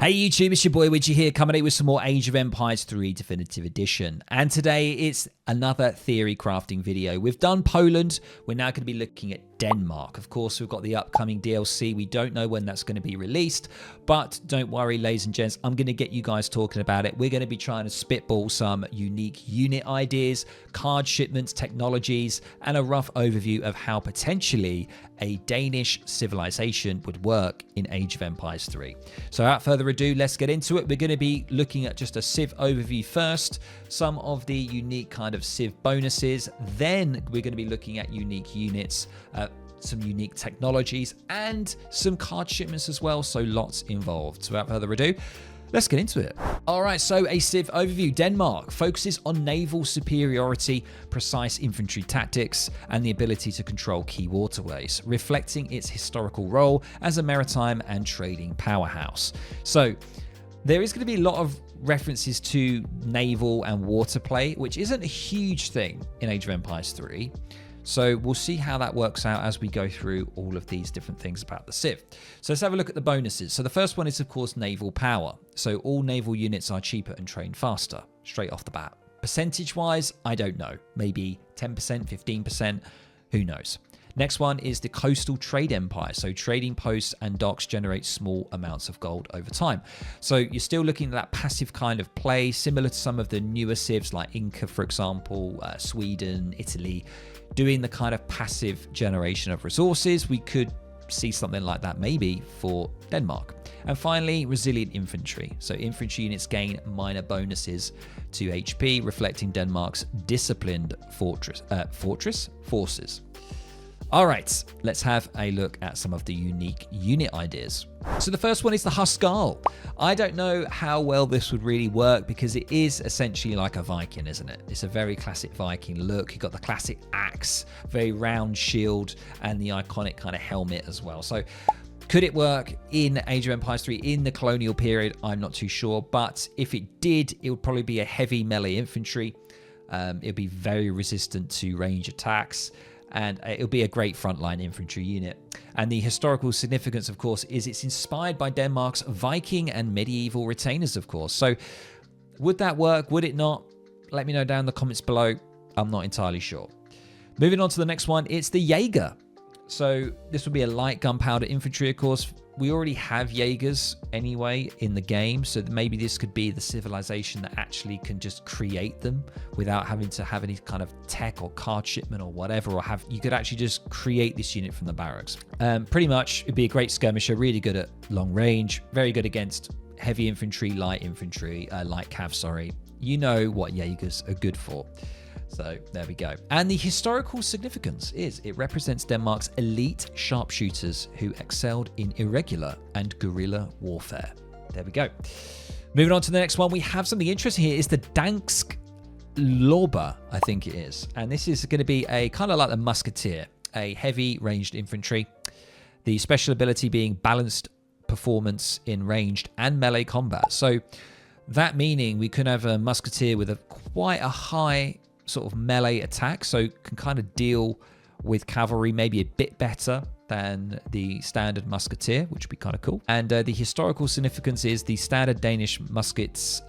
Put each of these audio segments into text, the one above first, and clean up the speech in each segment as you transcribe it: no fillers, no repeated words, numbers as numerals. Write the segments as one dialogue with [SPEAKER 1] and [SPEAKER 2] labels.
[SPEAKER 1] Hey YouTube, it's your boy Widgie here, coming in with some more Age of Empires 3 Definitive Edition. And today it's another theory crafting video. We've done Poland, we're now going to be looking at Denmark. Of course, we've got the upcoming DLC. We don't know when that's going to be released, but don't worry, ladies and gents, I'm going to get you guys talking about it. We're going to be trying to spitball some unique unit ideas, card shipments, technologies, and a rough overview of how potentially a Danish civilization would work in Age of Empires 3. So without further ado, let's get into it. We're going to be looking at just a Civ overview first, some of the unique kind of Civ bonuses, then we're going to be looking at unique units, some unique technologies, and some card shipments as well, so lots involved. So without further ado, let's get into it. All right, so a Civ overview. Denmark focuses on naval superiority, precise infantry tactics, and the ability to control key waterways, reflecting its historical role as a maritime and trading powerhouse. So there is going to be a lot of references to naval and water play, which isn't a huge thing in Age of Empires 3. So we'll see how that works out as we go through all of these different things about the Civ. So let's have a look at the bonuses. So the first one is, of course, naval power. So all naval units are cheaper and train faster, straight off the bat. Percentage-wise, I don't know. Maybe 10%, 15%, who knows. Next one is the coastal trade empire. So trading posts and docks generate small amounts of gold over time. So you're still looking at that passive kind of play, similar to some of the newer Civs like Inca, for example, Sweden, Italy, doing the kind of passive generation of resources. We could see something like that maybe for Denmark. And finally, resilient infantry. So infantry units gain minor bonuses to HP, reflecting Denmark's disciplined forces. All right, let's have a look at some of the unique unit ideas. So the first one is the Huskarl. I don't know how well this would really work because it is essentially like a Viking, isn't it? It's a very classic Viking look. You've got the classic axe, very round shield, and the iconic kind of helmet as well. So could it work in Age of Empires 3 in the colonial period? I'm not too sure, but if it did, it would probably be a heavy melee infantry. It'd be very resistant to range attacks, and it'll be a great frontline infantry unit. And the historical significance, of course, is it's inspired by Denmark's Viking and medieval retainers, of course. So would that work? Would it not? Let me know down in the comments below. I'm not entirely sure. Moving on to the next one, it's the Jaeger. So this would be a light gunpowder infantry, of course. We already have Jaegers anyway in the game, so maybe this could be the civilization that actually can just create them without having to have any kind of tech or card shipment or whatever, or you could actually just create this unit from the barracks. Pretty much, it'd be a great skirmisher, really good at long range, very good against heavy infantry, light cav, sorry. You know what Jaegers are good for. So there we go. And the historical significance is it represents Denmark's elite sharpshooters who excelled in irregular and guerrilla warfare. There we go. Moving on to the next one, we have something interesting here. It's the Dansk Lorber, I think it is. And this is going to be a kind of like a musketeer, a heavy ranged infantry. The special ability being balanced performance in ranged and melee combat. So that meaning we could have a musketeer with quite a high sort of melee attack, so can kind of deal with cavalry maybe a bit better than the standard musketeer, which would be kind of cool. And the historical significance is the standard Danish muskets,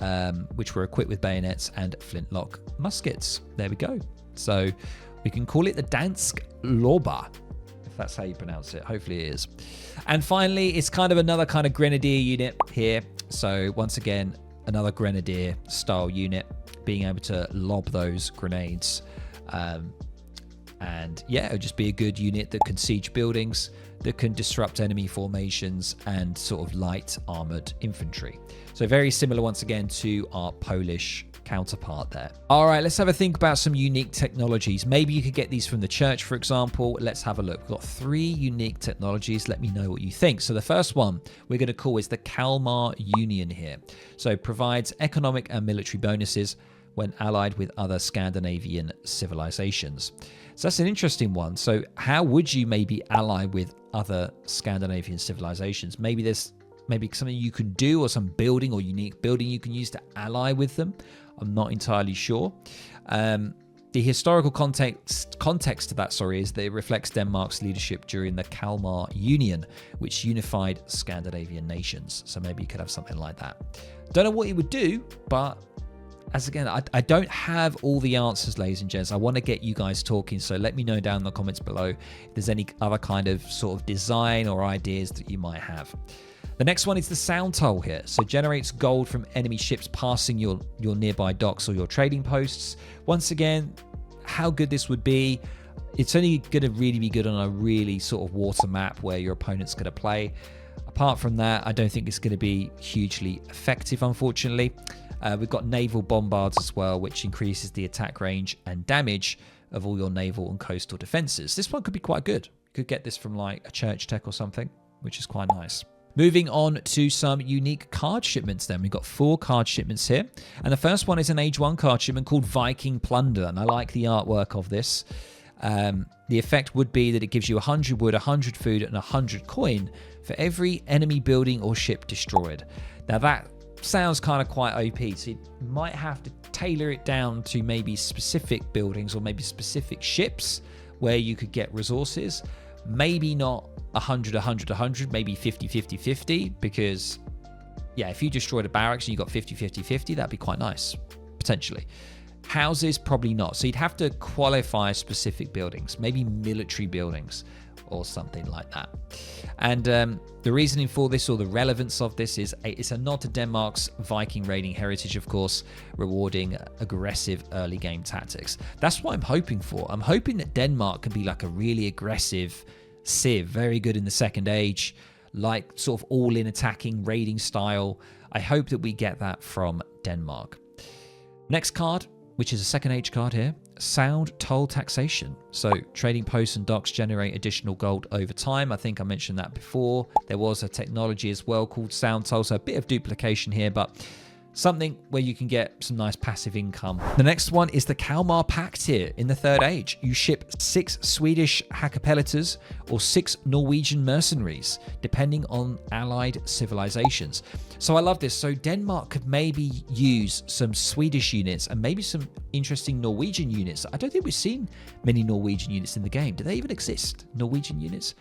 [SPEAKER 1] which were equipped with bayonets and flintlock muskets. There we go. So we can call it the Dansk Lorber, if that's how you pronounce it. Hopefully it is. And finally, it's kind of another kind of grenadier unit here. So once again, another grenadier style unit, being able to lob those grenades. And yeah, it would just be a good unit that can siege buildings, that can disrupt enemy formations, and sort of light armored infantry. So very similar once again to our Polish counterpart there. All right, let's have a think about some unique technologies. Maybe you could get these from the church, for example. Let's have a look. We've got 3 unique technologies. Let me know what you think. So the first one we're going to call is the Kalmar Union here. So it provides economic and military bonuses when allied with other Scandinavian civilizations. So that's an interesting one. So how would you maybe ally with other Scandinavian civilizations? Maybe there's something you can do, or some building or unique building you can use to ally with them. I'm not entirely sure. The historical context to that, is that it reflects Denmark's leadership during the Kalmar Union, which unified Scandinavian nations. So maybe you could have something like that. Don't know what you would do, but as again, I don't have all the answers, ladies and gents. I want to get you guys talking, so let me know down in the comments below if there's any other kind of sort of design or ideas that you might have. The next one is the sound toll here. So generates gold from enemy ships passing your nearby docks or your trading posts. Once again, how good this would be, it's only going to really be good on a really sort of water map where your opponent's going to play. Apart from that, I don't think it's going to be hugely effective, unfortunately. We've got naval bombards as well, which increases the attack range and damage of all your naval and coastal defenses. This one could be quite good. You could get this from like a church tech or something, which is quite nice. Moving on to some unique card shipments then. We've got 4 card shipments here. And the first one is an Age 1 card shipment called Viking Plunder. And I like the artwork of this. The effect would be that it gives you 100 wood, 100 food, and 100 coin for every enemy building or ship destroyed. Now that sounds kind of quite OP. So you might have to tailor it down to maybe specific buildings or maybe specific ships where you could get resources. Maybe not 100, 100, 100, maybe 50, 50, 50, because yeah, if you destroyed a barracks and you got 50, 50, 50, that'd be quite nice, potentially. Houses, probably not. So you'd have to qualify specific buildings, maybe military buildings or something like that. And the reasoning for this, or the relevance of this, is it's a nod to Denmark's Viking raiding heritage, of course, rewarding aggressive early game tactics. That's what I'm hoping for. I'm hoping that Denmark can be like a really aggressive Civ, very good in the Second Age, like sort of all-in attacking raiding style. I hope that we get that from Denmark. Next card, which is a Second Age card here, Sound Toll Taxation. So trading posts and docks generate additional gold over time. I think I mentioned that before. There was a technology as well called Sound Toll, so a bit of duplication here, but something where you can get some nice passive income. The next one is the Kalmar Pact here in the Third Age. You ship 6 Swedish Hackapelitors or 6 Norwegian mercenaries, depending on allied civilizations. So I love this. So Denmark could maybe use some Swedish units and maybe some interesting Norwegian units. I don't think we've seen many Norwegian units in the game. Do they even exist, Norwegian units?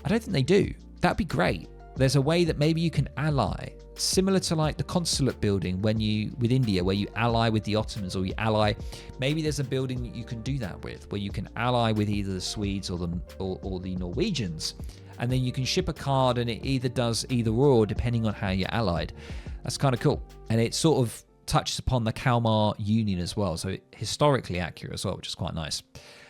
[SPEAKER 1] I don't think they do. That'd be great. There's a way that maybe you can ally, similar to like the consulate building with India, where you ally with the Ottomans, or you ally. Maybe there's a building that you can do that with, where you can ally with either the Swedes or the Norwegians, and then you can ship a card and it either does either or, depending on how you're allied. That's kind of cool, and it sort of touches upon the Kalmar Union as well, so historically accurate as well, which is quite nice.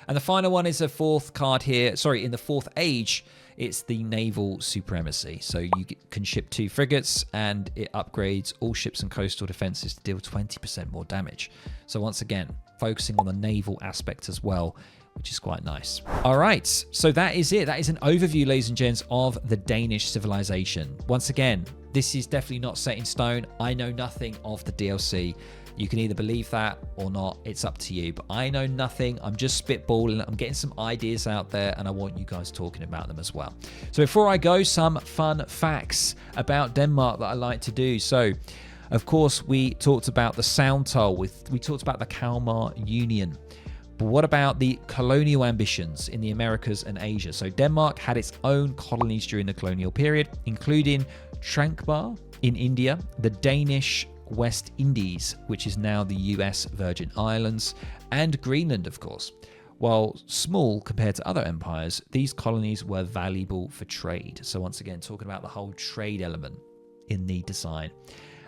[SPEAKER 1] And the final one is a 4th card here. Sorry, in the 4th Age, it's the Naval Supremacy. So you can ship 2 frigates, and it upgrades all ships and coastal defenses to deal 20% more damage. So once again, focusing on the naval aspect as well, which is quite nice. All right, so that is it. That is an overview, ladies and gents, of the Danish civilization. Once again, this is definitely not set in stone. I know nothing of the DLC. You can either believe that or not. It's up to you. But I know nothing. I'm just spitballing. I'm getting some ideas out there, and I want you guys talking about them as well. So before I go, some fun facts about Denmark that I like to do. So, of course, we talked about the Sound Toll. We talked about the Kalmar Union. But what about the colonial ambitions in the Americas and Asia? So Denmark had its own colonies during the colonial period, including Tranquebar in India, the Danish West Indies, which is now the US Virgin Islands, and Greenland, of course. While small compared to other empires, these colonies were valuable for trade. So once again, talking about the whole trade element in the design.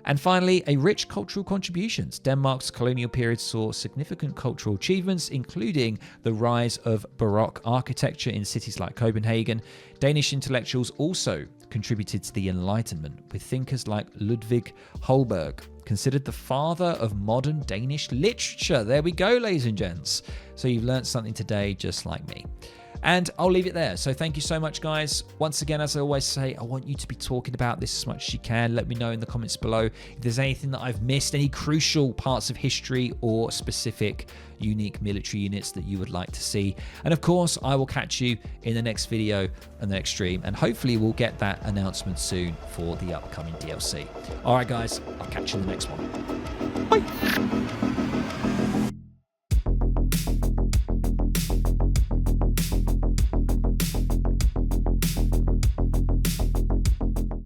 [SPEAKER 1] And finally, a rich cultural contributions. Denmark's colonial period saw significant cultural achievements, including the rise of Baroque architecture in cities like Copenhagen. Danish intellectuals also contributed to the Enlightenment, with thinkers like Ludwig Holberg considered the father of modern Danish literature. There we go, ladies and gents. So you've learned something today, just like me. And I'll leave it there. So thank you so much, guys. Once again, as I always say, I want you to be talking about this as much as you can. Let me know in the comments below if there's anything that I've missed, any crucial parts of history or specific unique military units that you would like to see. And of course, I will catch you in the next video and the next stream. And hopefully we'll get that announcement soon for the upcoming DLC. All right, guys, I'll catch you in the next one. Bye.